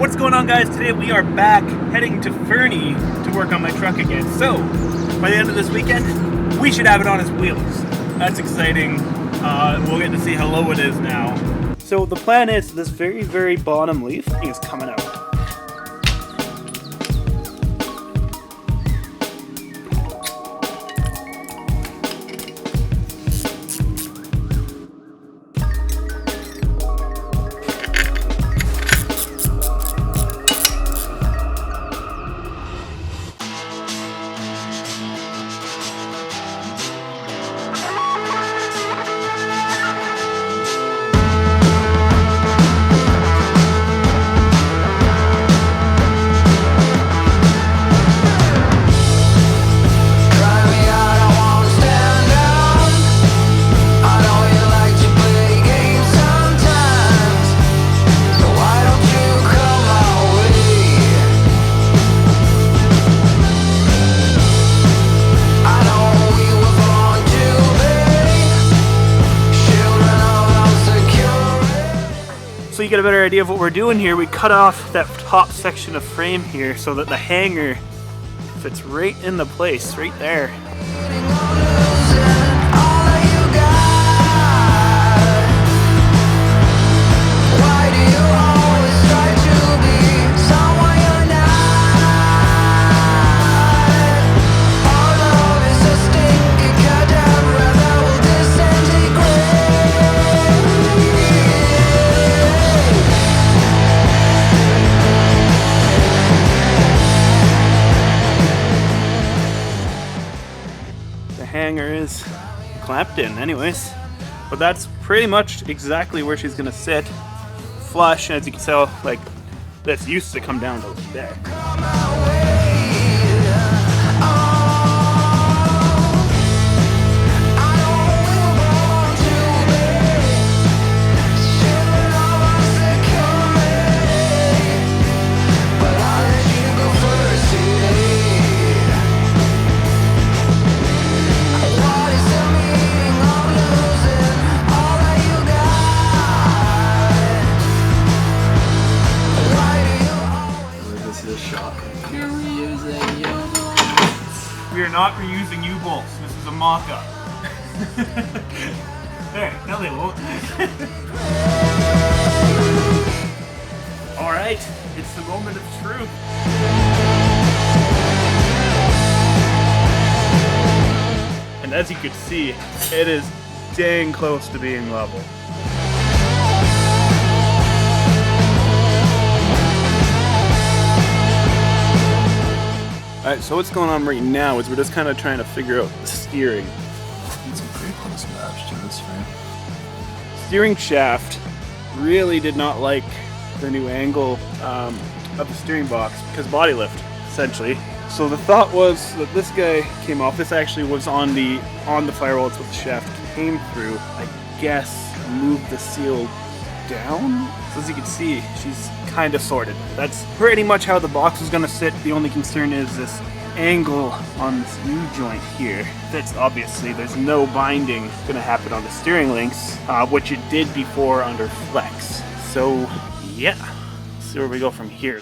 What's going on, guys? Today we are back heading to Fernie to work on my truck again. So, by the end of this weekend, we should have it on its wheels. That's exciting. We'll get to see how low it is now. So the plan is this very bottom leaf is coming out. So you get a better idea of what we're doing here. We cut off that top section of frame here so that the hanger fits right in the place, right there. Hanger is clamped in anyways, but that's pretty much exactly where she's gonna sit, flush. As you can tell, like, this used to come down to there. We are not reusing U-bolts. This is a mock-up. There, no they won't. Alright, it's the moment of truth. And as you can see, it is dang close to being level. Alright, so what's going on right now is we're just kind of trying to figure out the steering. It's a pretty close match to this frame. Steering shaft really did not like the new angle of the steering box because body lift, essentially. So the thought was that this guy came off. This actually was on the firewall. It's what the shaft came through. I guess moved the seal down. So as you can see, she's kind of sorted. That's pretty much how the box is going to sit. The only concern is this angle on this new joint here. That's obviously, there's no binding going to happen on the steering links, which it did before under flex. So yeah, let's see where we go from here.